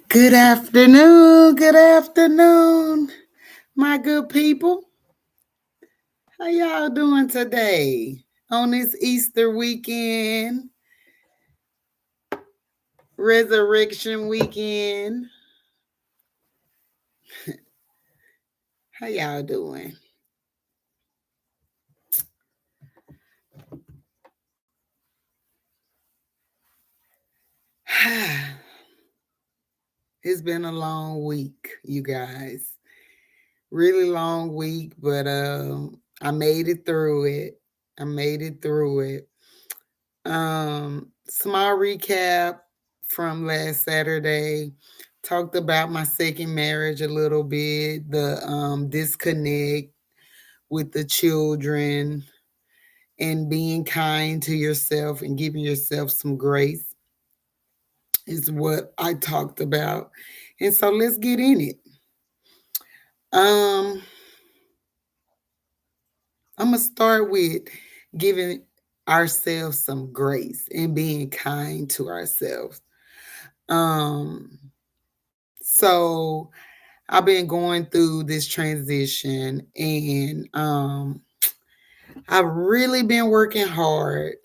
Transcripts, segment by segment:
Good afternoon, my good people. How y'all doing today on this Easter weekend, Resurrection weekend? How y'all doing? It's been a long week, you guys. Really long week, but I made it through it. I made it through it. Small recap from last Saturday. Talked about my second marriage a little bit, the disconnect with the children, and being kind to yourself and giving yourself some grace is what I talked about. And so let's get in it. Um, I'm gonna start with giving ourselves some grace and being kind to ourselves. Um, so I've been going through this transition and I've really been working hard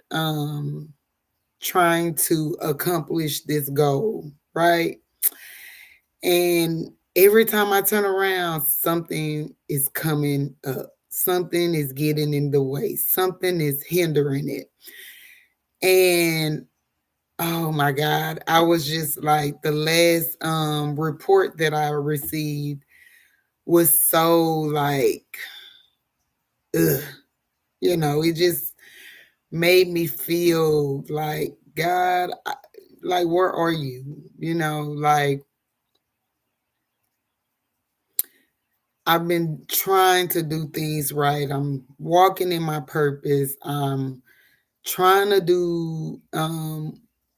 trying to accomplish this goal, right? And every time I turn around, something is coming up. Something is getting in the way. Something is hindering it. And oh my God, I was just like the last report that I received was so like, ugh, it just made me feel like, God, like, where are you? Like, I've been trying to do things right. I'm walking in my purpose. I'm trying to do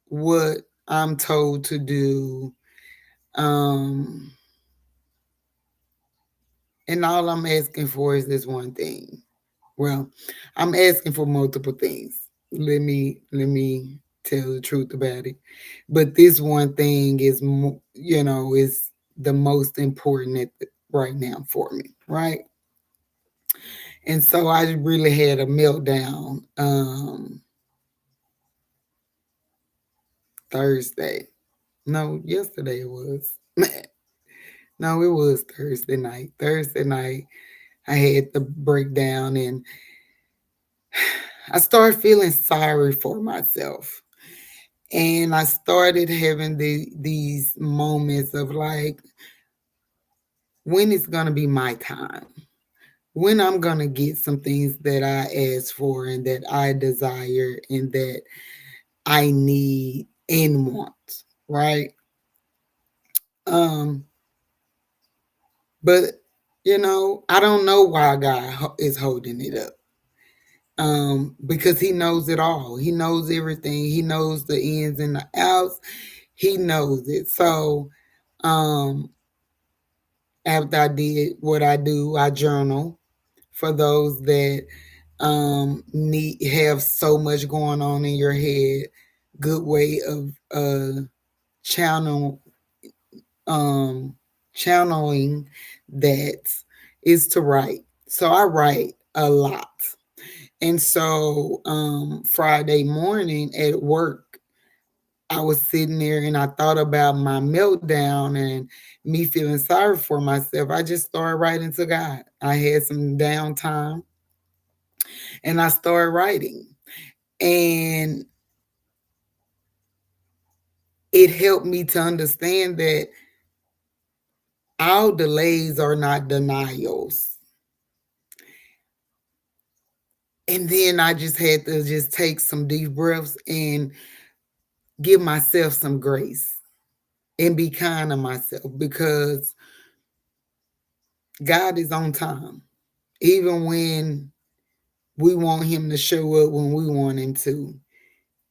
what I'm told to do. Um, and all I'm asking for is this one thing. Well, I'm asking for multiple things. Let me tell the truth about it. But this one thing is the most important right now for me, right? And so I really had a meltdown Thursday. No, yesterday it was. No, it was Thursday night. Thursday night I had the breakdown and I started feeling sorry for myself. And I started having these moments of like, when it's going to be my time? When I'm going to get some things that I asked for and that I desire and that I need and want, right? Um, but I don't know why God is holding it up. Because he knows it all. He knows everything. He knows the ins and the outs. He knows it. So, um, after I did what I do, I journal for those that need have so much going on in your head. Good way of channel channeling that is to write. So I write a lot. And so Friday morning at work, I was sitting there and I thought about my meltdown and me feeling sorry for myself. I just started writing to God. I had some downtime and I started writing. And it helped me to understand that all delays are not denials. And then I just had to just take some deep breaths and give myself some grace and be kind to myself because God is on time. Even when we want him to show up when we want him to,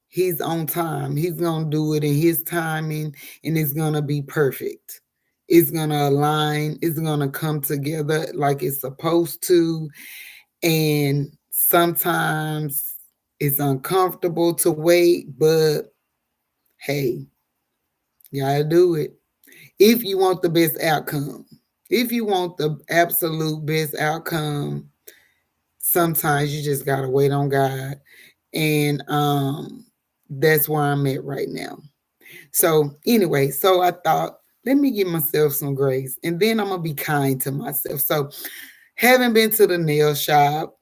he's on time. He's going to do it in his timing and it's going to be perfect. It's going to align. It's going to come together like it's supposed to. And sometimes it's uncomfortable to wait, but hey, you gotta do it. if you want the best outcome. If you want the absolute best outcome, sometimes you just gotta wait on God. And that's where I'm at right now. So anyway, so I thought, let me give myself some grace and then I'm gonna be kind to myself. So haven't been to the nail shop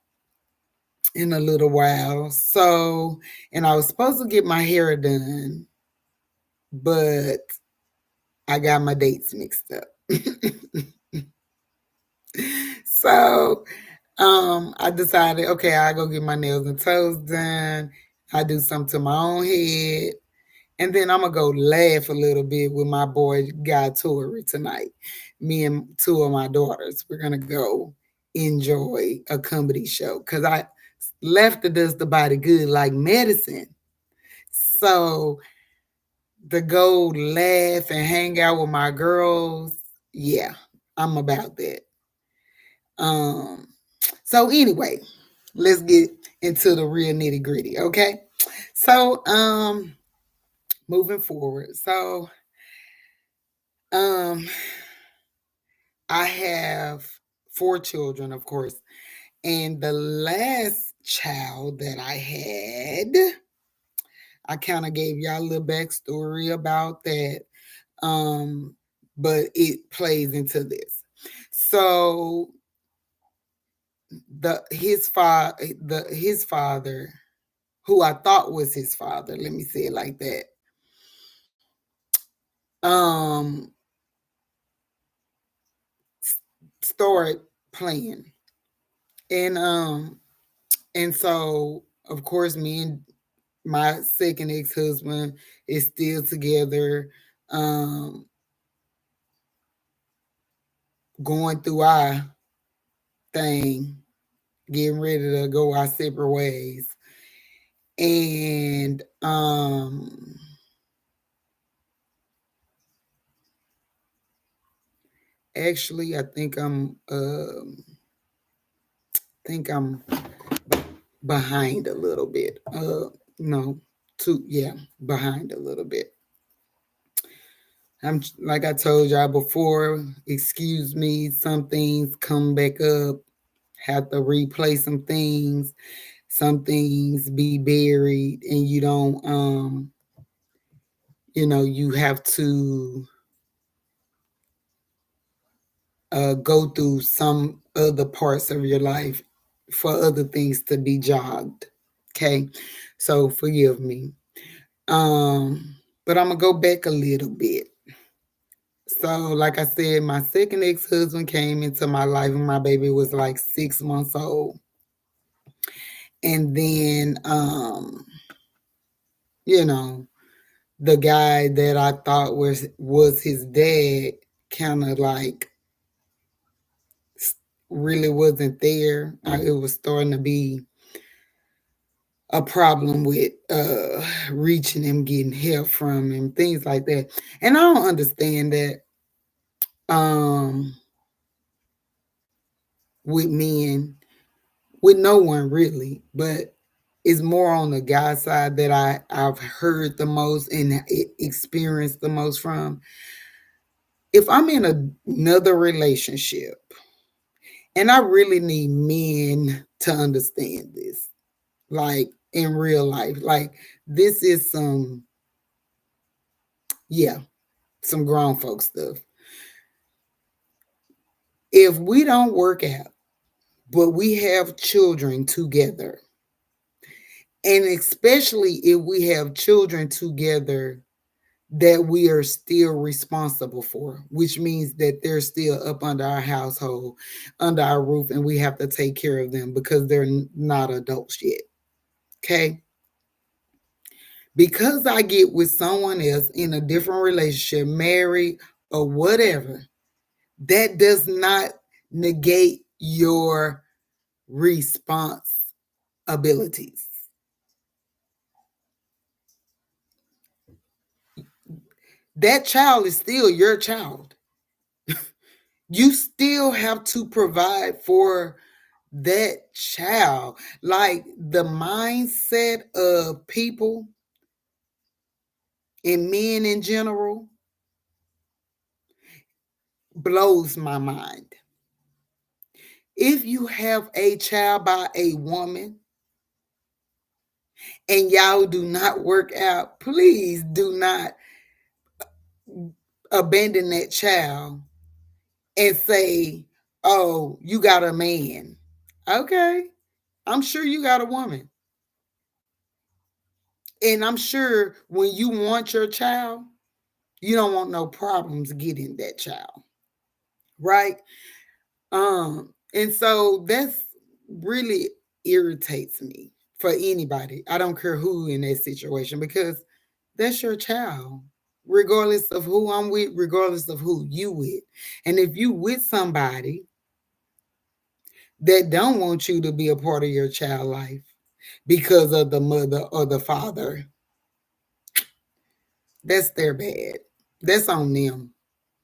in a little while. So, and I was supposed to get my hair done, but I got my dates mixed up. So I decided, okay, I'll go get my nails and toes done. I do something to my own head. And then I'm gonna go laugh a little bit with my boy Guy Tori tonight. Me and two of my daughters. We're gonna go enjoy a comedy show. Cause I laughter does the body good like medicine. So to go laugh and hang out with my girls, yeah, I'm about that. Um, so anyway, let's get into the real nitty gritty, okay? So moving forward. So um I have four children, of course. And the last child that I had, I kind of gave y'all a little backstory about that. Um, but it plays into this. So his father, who I thought was his father, let me say it like that. Um started playing. And so of course me and my second ex-husband is still together, um going through our thing, getting ready to go our separate ways. And actually I think I'm behind a little bit. No, yeah, behind a little bit. I'm like I told y'all before, excuse me, some things come back up, have to replay some things be buried, and you don't you have to go through some other parts of your life for other things to be jogged. Okay. So forgive me. But I'm gonna go back a little bit. So, like I said, my second ex-husband came into my life when my baby was like 6 months old. And then you know, the guy that I thought was his dad kind of like really wasn't there. It was starting to be a problem with reaching him, getting help from him, things like that. And I don't understand that um with men, with no one really, but it's more on the guy side that I've heard the most and experienced the most from. If I'm in another relationship, and I really need men to understand this, like in real life, like this is yeah, some grown folk stuff. If we don't work out, but we have children together, and especially if we have children together that we are still responsible for, which means that they're still up under our household, under our roof, and we have to take care of them because they're not adults yet. Okay. Because I get with someone else in a different relationship, married or whatever, that does not negate your responsibilities. That child is still your child. You still have to provide for that child. Like the mindset of people and men in general, blows my mind. If you have a child by a woman and y'all do not work out, please do not abandon that child and say, oh, you got a man. Okay. I'm sure you got a woman. And I'm sure when you want your child, you don't want no problems getting that child. Right? And so that's really irritates me for anybody. I don't care who in that situation because that's your child. Regardless of who I'm with, regardless of who you with. And if you with somebody that don't want you to be a part of your child life because of the mother or the father, that's their bad. That's on them.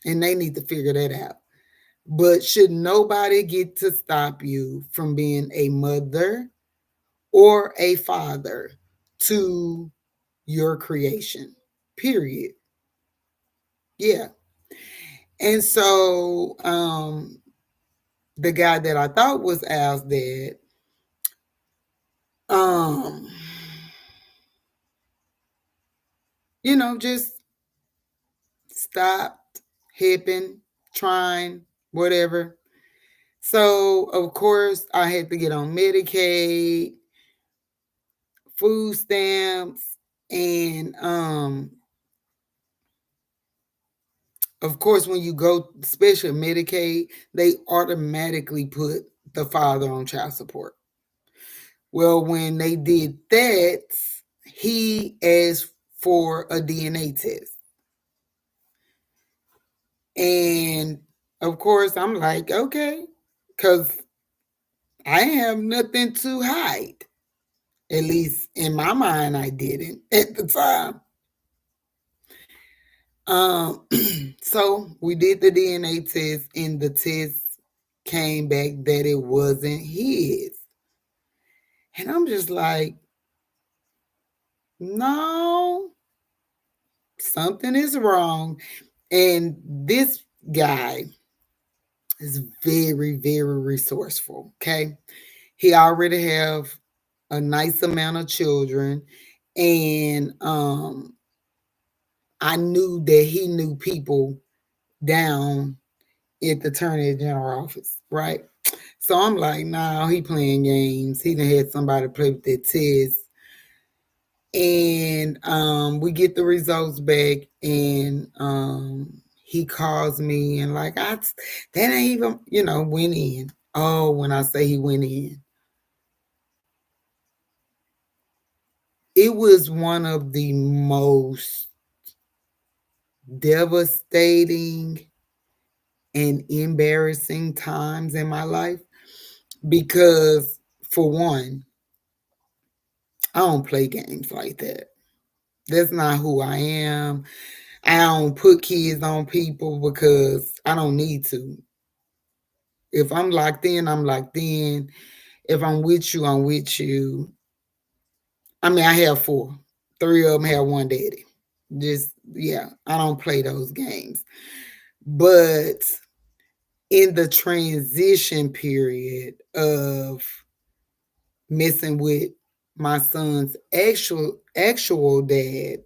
And they need to figure that out. But should nobody get to stop you from being a mother or a father to your creation? Period. Yeah. And so the guy that I thought was Al's dad, um, just stopped, hipping, trying, whatever. So of course I had to get on Medicaid, food stamps, and of course when you go special Medicaid, they automatically put the father on child support. Well, when they did that, he asked for a DNA test. And of course, I'm like, okay, because I have nothing to hide. At least in my mind, I didn't at the time. Um, so we did the DNA test, and the test came back that it wasn't his. And I'm just like, no, something is wrong. And this guy is very, very resourceful. Okay. He already have a nice amount of children. And I knew that he knew people down at the Attorney General office, right? So I'm like, nah, he playing games. He done had somebody play with that test. And we get the results back, and he calls me and like, that ain't even, went in. Oh, when I say he went in, it was one of the most devastating and embarrassing times in my life because, for one, I don't play games like that. That's not who I am. I don't put kids on people because I don't need to. If I'm locked in, I'm locked in. If I'm with you, I'm with you. I mean, I have four. Three of them have one daddy. Just, yeah, I don't play those games. But in the transition period of messing with my son's actual dad,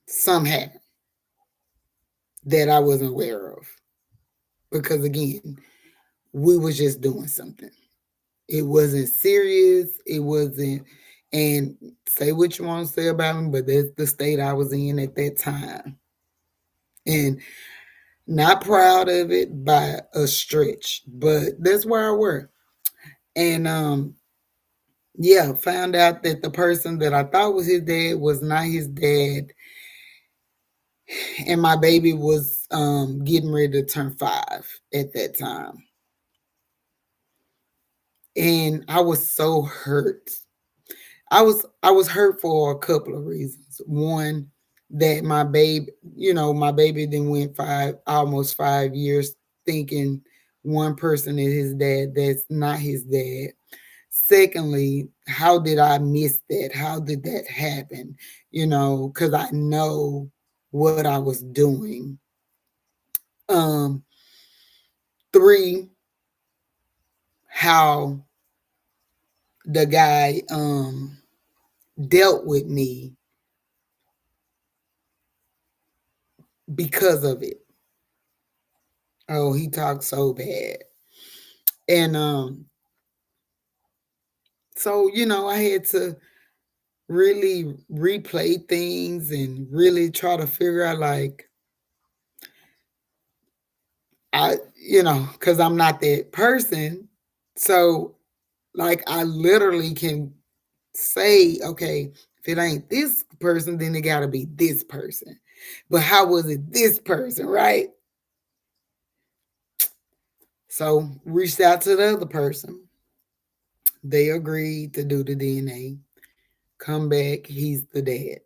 some happened that I wasn't aware of. Because again, we was just doing something. It wasn't serious. It wasn't, and say what you want to say about me, but that's the state I was in at that time. And not proud of it by a stretch, but that's where I were. And yeah, found out that the person that I thought was his dad was not his dad. And my baby was getting ready to turn 5 at that time. And I was so hurt. I was hurt for a couple of reasons. One, that my baby then went almost 5 years thinking one person is his dad that's not his dad. Secondly, how did I miss that? How did that happen? Because I know what I was doing. Um, three, how the guy dealt with me because of it. Oh, he talked so bad. And so, I had to really replay things and really try to figure out, like, because I'm not that person. So, like, I literally can say, okay, if it ain't this person, then it got to be this person. But how was it this person, right? So, reached out to the other person. They agreed to do the DNA. Come back, he's the dad.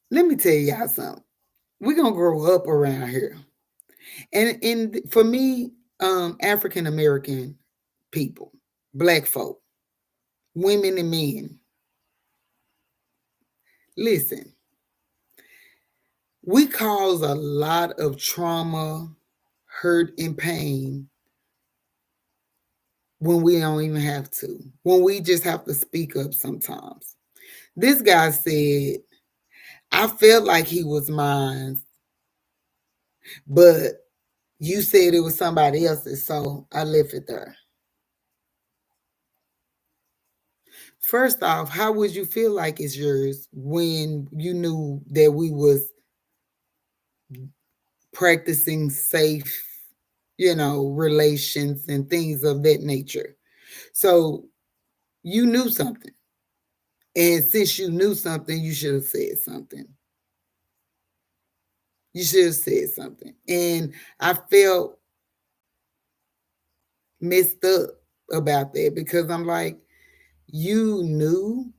Let me tell y'all something. We're going to grow up around here. And for me, African American people, black folk, women and men, listen, we cause a lot of trauma, hurt, and pain when we don't even have to, when we just have to speak up sometimes. This guy said, I felt like he was mine, but you said it was somebody else's, so I left it there. First off, how would you feel like it's yours when you knew that we was practicing safe, relations and things of that nature? So you knew something. And since you knew something, you should have said something. You should have said something. And I felt messed up about that because I'm like, you knew,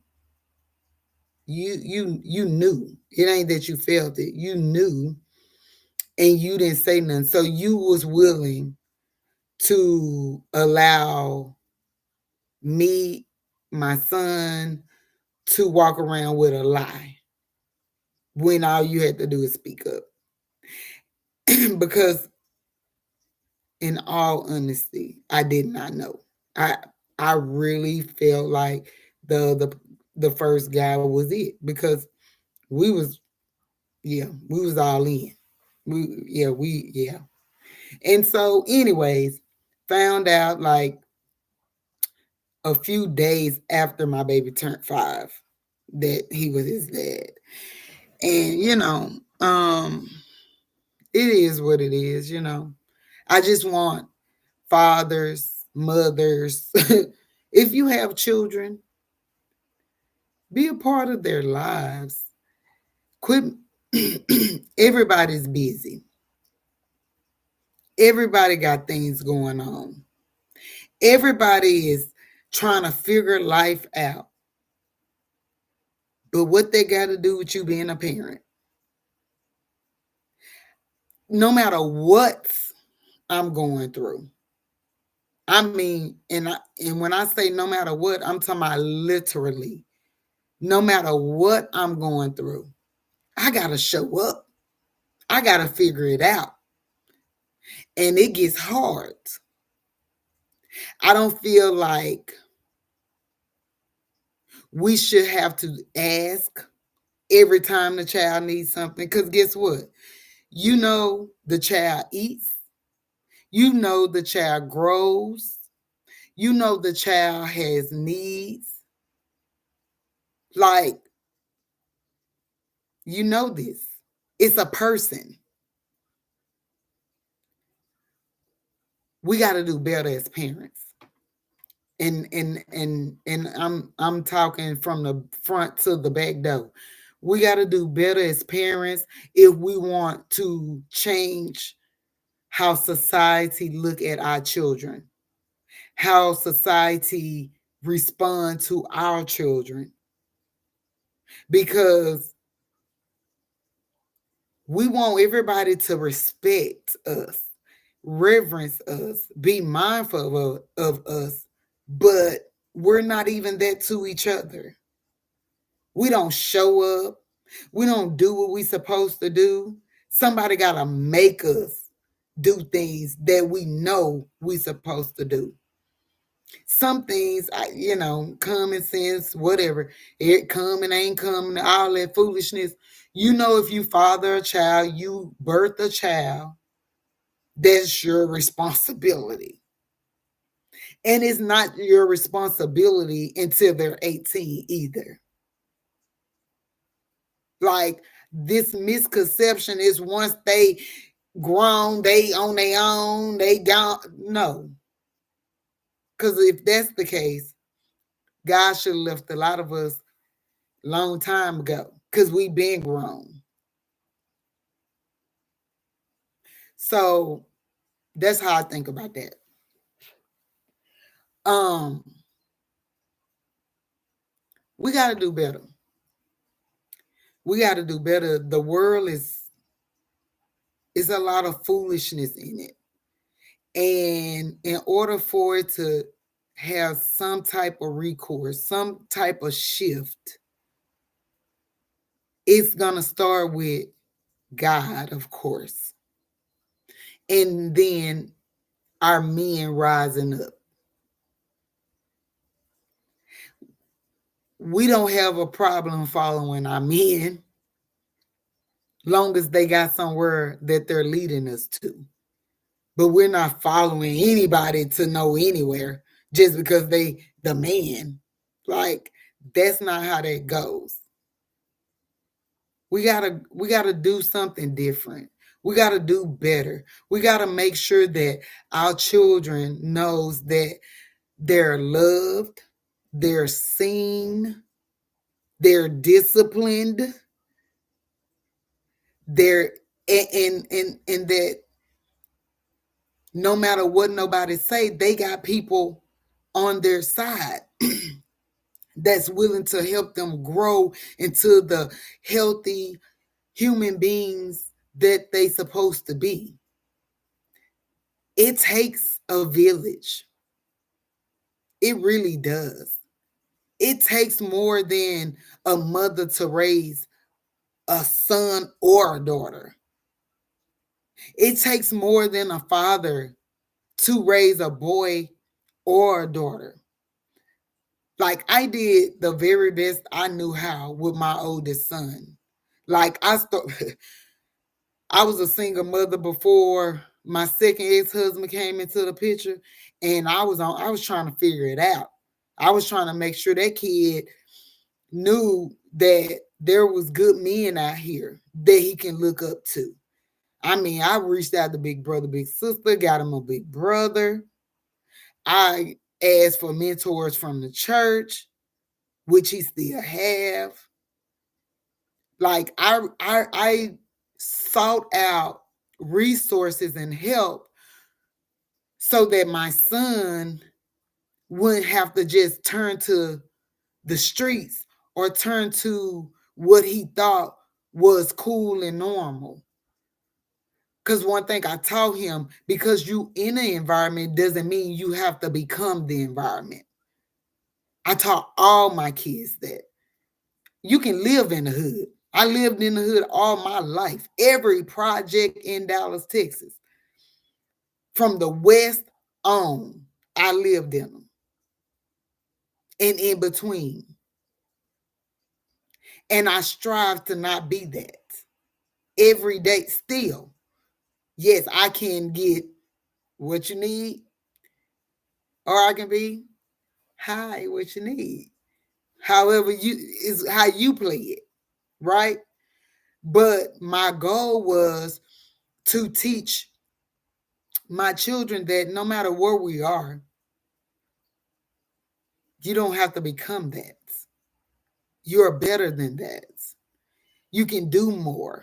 you knew. It ain't that you felt it. You knew and you didn't say nothing. So you was willing to allow me, my son, to walk around with a lie when all you had to do is speak up. Because in all honesty, I did not know. I I really felt like the first guy was it because we was we was all in. We. And so anyways, found out like a few days after my baby turned 5 that he was his dad. And it is what it is. I just want fathers, mothers, if you have children, be a part of their lives. Quit. Everybody's busy. Everybody got things going on. Everybody is trying to figure life out. But what they got to do with you being a parent? No matter what I'm going through. I mean, and when I say no matter what, I'm talking about literally. No matter what I'm going through, I got to show up. I got to figure it out. And it gets hard. I don't feel like we should have to ask every time the child needs something. Because guess what? The child eats. The child grows. The child has needs. Like, this. It's a person. We got to do better as parents. And I'm talking from the front to the back door. We got to do better as parents if we want to change how society look at our children, how society respond to our children, because we want everybody to respect us, reverence us, be mindful of us, but we're not even that to each other. We don't show up. We don't do what we supposed to do. Somebody got to make us do things that we know we supposed to do. Some things, common sense, whatever, it coming, ain't coming, all that foolishness. If you father a child, you birth a child, that's your responsibility. And it's not your responsibility until they're 18 either. Like, this misconception is once they grown, they on their own, they gone. No. Because if that's the case, God should have left a lot of us long time ago because we been grown. So that's how I think about that. We got to do better. We got to do better. The world is a lot of foolishness in it. And in order for it to have some type of recourse, some type of shift, it's going to start with God, of course. And then our men rising up. We don't have a problem following our men, long as they got somewhere that they're leading us to. But we're not following anybody to know anywhere just because they the man. Like, that's not how that goes. We gotta do something different. We gotta do better. We gotta make sure that our children knows that they're loved, they're seen, they're disciplined, they're and that no matter what nobody say, they got people on their side that's willing to help them grow into the healthy human beings that they supposed to be. It takes a village. It really does. It takes more than a mother to raise a son or a daughter. It takes more than a father to raise a boy or a daughter. Like, I did the very best I knew how with my oldest son. Like, I was a single mother before my second ex-husband came into the picture, and I was trying to figure it out. I was trying to make sure that kid knew that there was good men out here that he can look up to. I mean, I reached out to big brother, big sister, got him a big brother. I asked for mentors from the church, which he still have. Like, I sought out resources and help so that my son wouldn't have to just turn to the streets or turn to what he thought was cool and normal. Because one thing I taught him, because you in an environment doesn't mean you have to become the environment. I taught all my kids that. You can live in the hood. I lived in the hood all my life. Every project in Dallas, Texas. From the west on, I lived in them. And in between. And I strive to not be that. Every day still. Yes, I can get what you need. Or I can be, hi, what you need. However, is how you play it. Right? But my goal was to teach my children that no matter where we are, you don't have to become that. You're better than that. You can do more.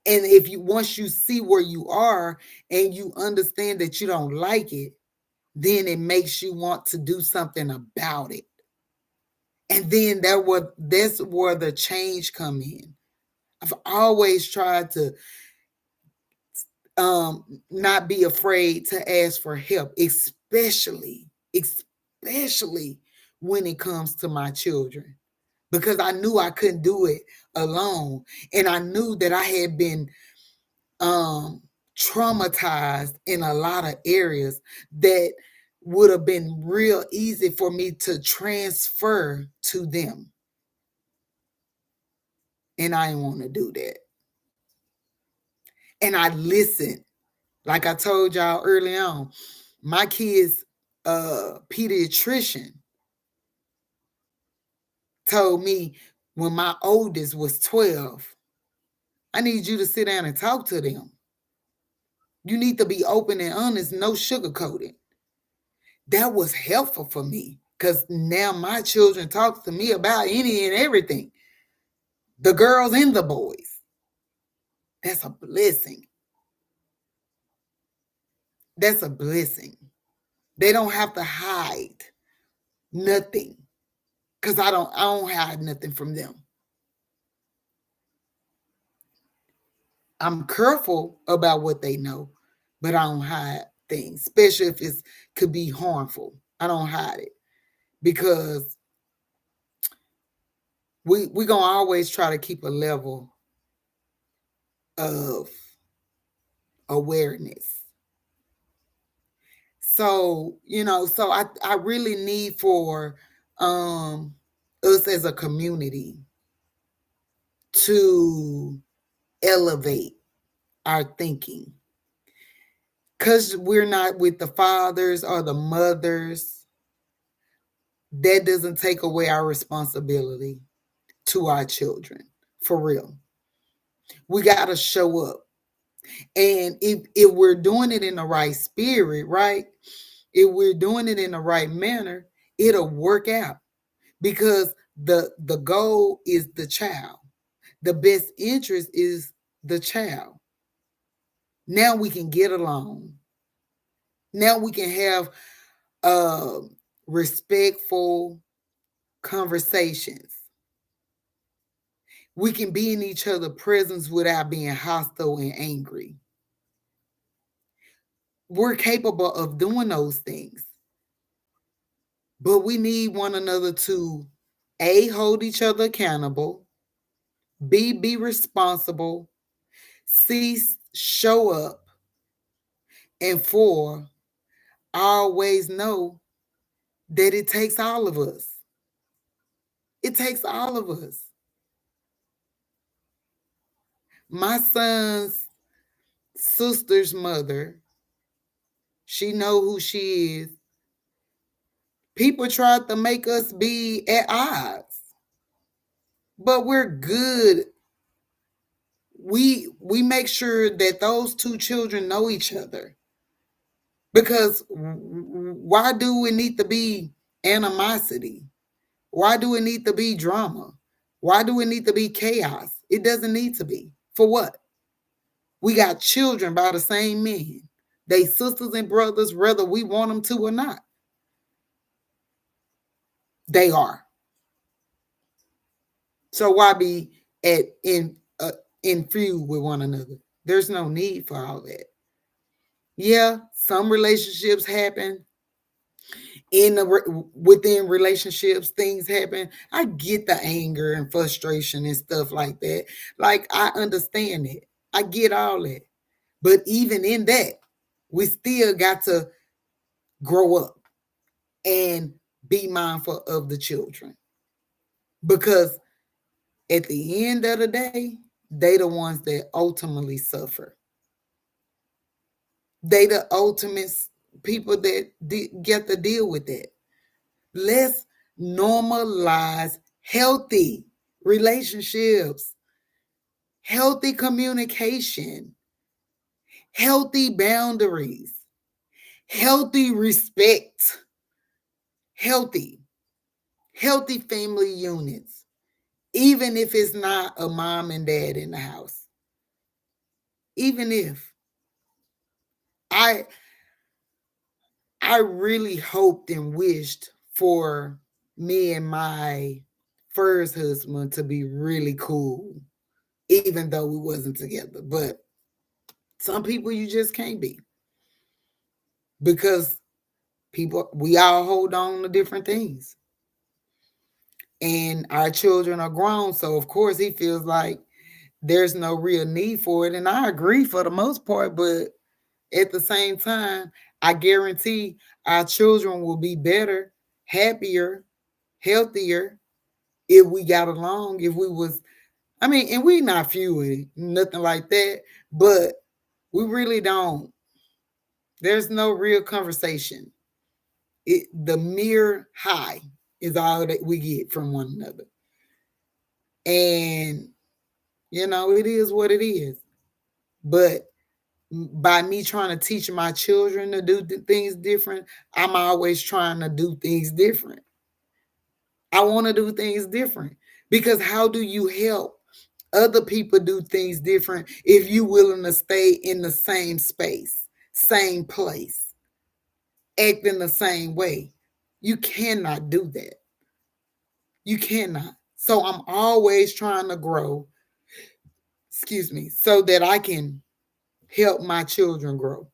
And if you once you see where you are and you understand that you don't like it, then it makes you want to do something about it. And then that's where the change come in. I've always tried to not be afraid to ask for help, especially when it comes to my children. because I knew I couldn't do it alone. And I knew that I had been traumatized in a lot of areas that would have been real easy for me to transfer to them. And I didn't want to do that. And I listened. Like I told y'all early on, my kid's pediatrician told me when my oldest was 12, I need you to sit down and talk to them. You need to be open and honest, no sugarcoating. That was helpful for me because now my children talk to me about any and everything, the girls and the boys. That's a blessing. That's a blessing. They don't have to hide nothing because I don't hide nothing from them. I'm careful about what they know, but I don't hide things, especially if it could be harmful. I don't hide it because we're gonna always try to keep a level of awareness. So, so I really need for us as a community to elevate our thinking. Because we're not with the fathers or the mothers, that doesn't take away our responsibility to our children. For real. We got to show up. And if we're doing it in the right spirit, right? If we're doing it in the right manner, it'll work out. Because the goal is the child. The best interest is the child. Now we can get along. Now we can have respectful conversations. We can be in each other's presence without being hostile and angry. We're capable of doing those things. But we need one another to A, hold each other accountable, B, be responsible, C, show up, and 4, always know that it takes all of us. It takes all of us. My son's sister's mother, she know who she is. People tried to make us be at odds, but we're good. We make sure that those two children know each other. Because why do we need to be animosity? Why do it need to be drama? Why do it need to be chaos? It doesn't need to be. For what? We got children by the same men. They sisters and brothers, whether we want them to or not. They are. So why be in feud with one another? There's no need for all that. Yeah, some relationships happen. Within relationships, things happen. I get the anger and frustration and stuff like that. Like, I understand it. I get all that. But even in that, we still got to grow up and be mindful of the children. Because at the end of the day, they the ones that ultimately suffer. They the ultimate people that get to deal with that. Let's normalize healthy relationships, healthy communication, healthy boundaries, healthy respect, healthy family units, even if it's not a mom and dad in the house. Even if I really hoped and wished for me and my first husband to be really cool, even though we wasn't together. But some people you just can't be, because we all hold on to different things. And our children are grown. So, of course, he feels like there's no real need for it. And I agree for the most part. But at the same time, I guarantee our children will be better, happier, healthier if we got along, if we was, I mean, and we not feuding, nothing like that, but we really don't. There's no real conversation. The mere high is all that we get from one another. And, it is what it is. But by me trying to teach my children to do things different, I'm always trying to do things different. I want to do things different because how do you help other people do things different if you willing to stay in the same space, same place, acting the same way? You cannot do that. You cannot. So I'm always trying to grow, excuse me, so that I can help my children grow.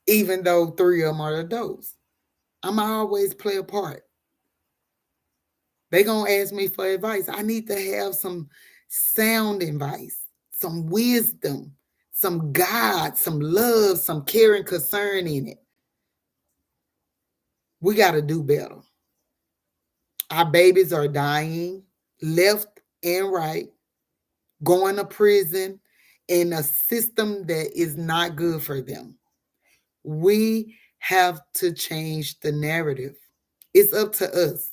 Even though 3 of them are adults, I'm always play a part. They gonna ask me for advice. I need to have some sound advice, some wisdom, some God, some love, some caring concern in it. We got to do better. Our babies are dying left and right, going to prison in a system that is not good for them. We have to change the narrative. It's up to us.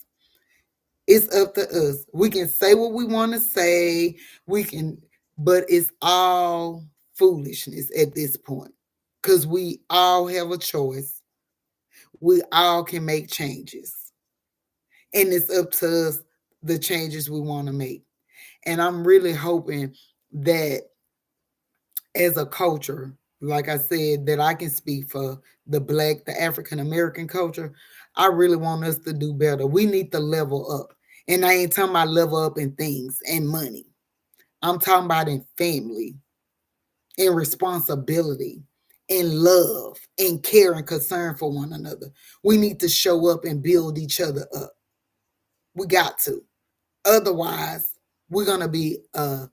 It's up to us. We can say what we want to say. But it's all foolishness at this point because we all have a choice. We all can make changes. And it's up to us the changes we want to make. And I'm really hoping that as a culture, like I said, that I can speak for the African American culture. I really want us to do better. We need to level up. And I ain't talking about level up in things and money. I'm talking about in family, in responsibility, in love, in care and concern for one another. We need to show up and build each other up. We got to. Otherwise, we're gonna be the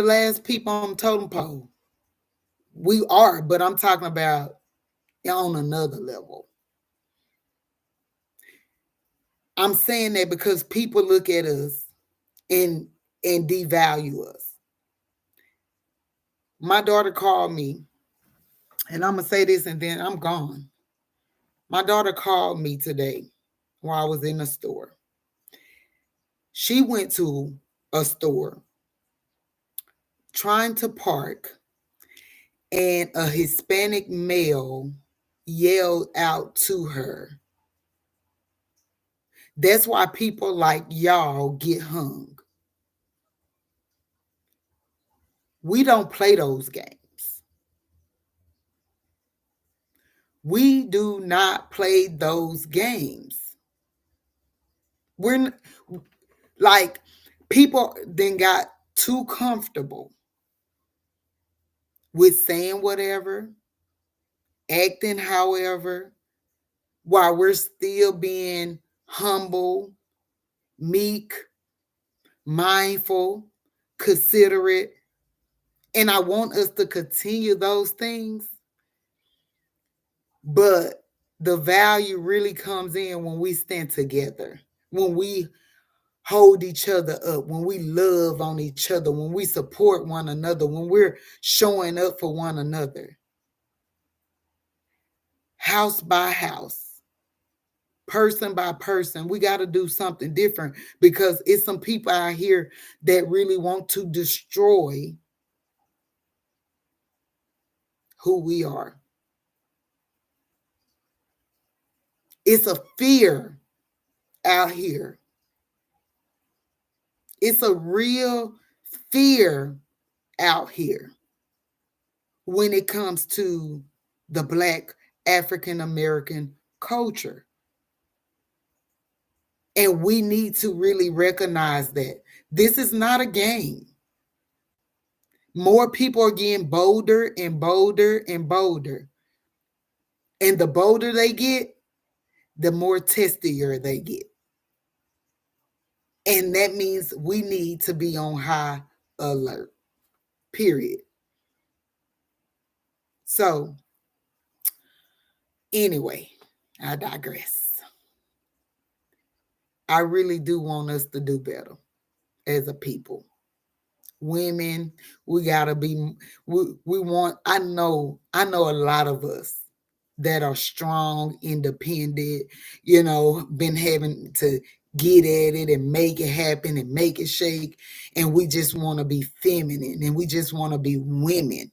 last people on the totem pole. We are, but I'm talking about on another level. I'm saying that because people look at us and devalue us. My daughter called me, and I'm gonna say this and then I'm gone. My daughter called me today while I was in the store. She went to a store trying to park, and a Hispanic male yelled out to her. That's why people like y'all get hung. We don't play those games. We do not play those games. We're like, people then got too comfortable with saying whatever, acting however, while we're still being humble, meek, mindful, considerate. And I want us to continue those things. But the value really comes in when we stand together, when we hold each other up, when we love on each other, when we support one another, when we're showing up for one another. House by house, person by person, we got to do something different because it's some people out here that really want to destroy who we are. It's a fear out here. It's a real fear out here when it comes to the Black African American culture. And we need to really recognize that this is not a game. More people are getting bolder and bolder and bolder. And the bolder they get, the more testier they get. And that means we need to be on high alert, period. So, anyway, I digress. I really do want us to do better as a people. Women, we gotta be we want I know a lot of us that are strong, independent, been having to get at it and make it happen and make it shake. And we just want to be feminine and we just want to be women.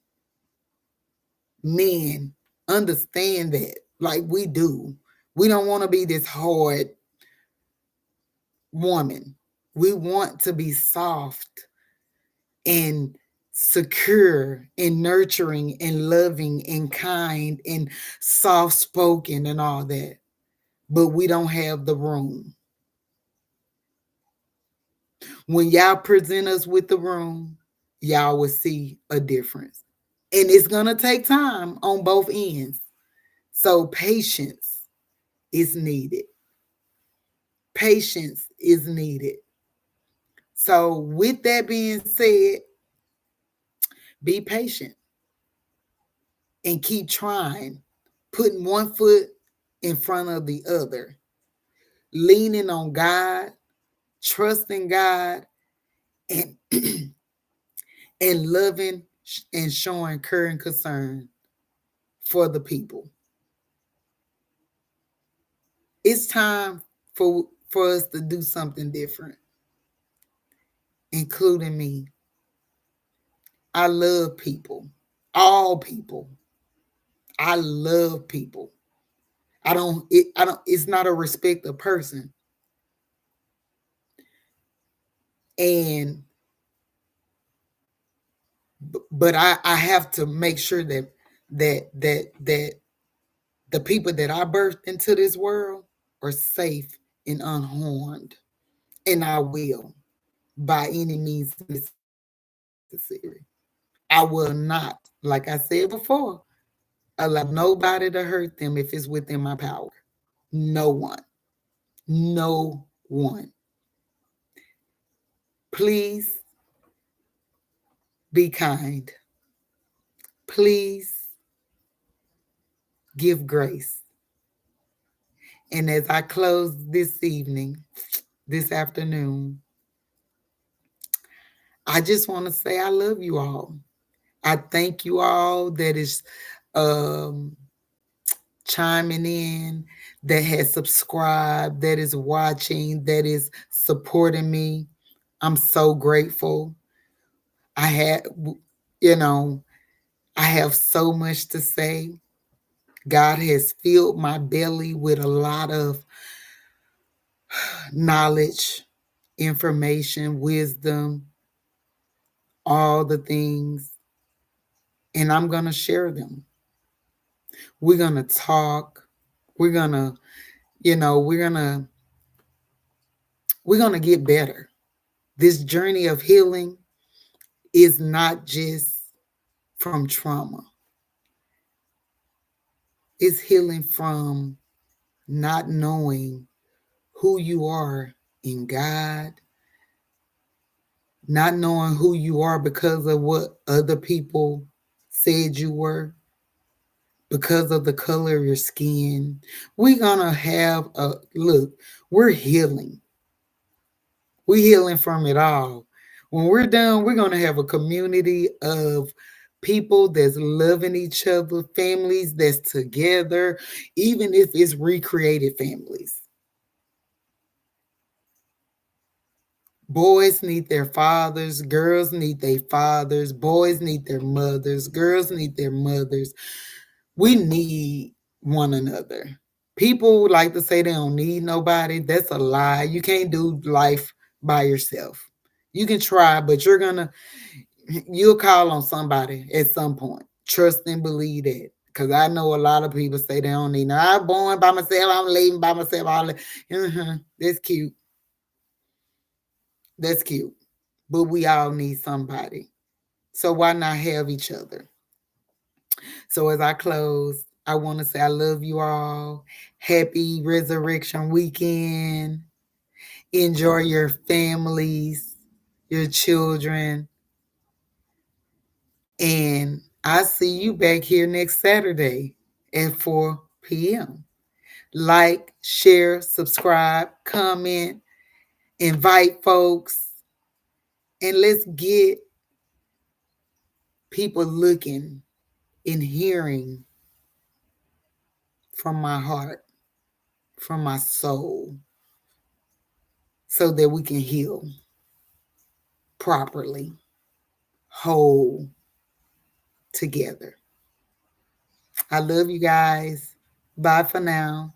Men, understand that like we do. We don't want to be this hard woman. We want to be soft and secure and nurturing and loving and kind and soft spoken and all that. But we don't have the room. When y'all present us with the room, y'all will see a difference. And it's going to take time on both ends. So patience is needed. Patience is needed. So, with that being said, be patient and keep trying, putting one foot in front of the other, leaning on God, trusting God, and and loving and showing care and concern for the people. It's time for us to do something different, including me. I love people, all people. I love people. It's not a respect of person. And but I have to make sure that the people that I birthed into this world are safe and unharmed. And I will, by any means necessary. I will not, like I said before, allow nobody to hurt them if it's within my power. No one. No one. Please be kind. Please give grace. And as I close this evening, this afternoon, I just want to say I love you all. I thank you all that is um, chiming in, that has subscribed, that is watching, that is supporting me. I'm so grateful. I had, you know, I have so much to say. God has filled my belly with a lot of knowledge, information, wisdom, all the things, and I'm going to share them. We're going to talk. We're going to, we're going to get better. This journey of healing is not just from trauma. It's healing from not knowing who you are in God, not knowing who you are because of what other people said you were, because of the color of your skin. We're going to have a look, we're healing. We're healing from it all. When we're done, we're going to have a community of people that's loving each other, families that's together, even if it's recreated families. Boys need their fathers, girls need their fathers, boys need their mothers, girls need their mothers. We need one another. People like to say they don't need nobody. That's a lie. You can't do life by yourself. You can try, but you'll call on somebody at some point. Trust and believe that. Because I know a lot of people say they don't need no. I'm born by myself. I'm leaving by myself. That's cute. That's cute. But we all need somebody. So why not have each other? So as I close, I want to say I love you all. Happy Resurrection Weekend. Enjoy your families, your children, and I see you back here next Saturday at 4 p.m. Like, share, subscribe, comment, invite folks, and let's get people looking and hearing from my heart, from my soul, so that we can heal properly, whole, together. I love you guys. Bye for now.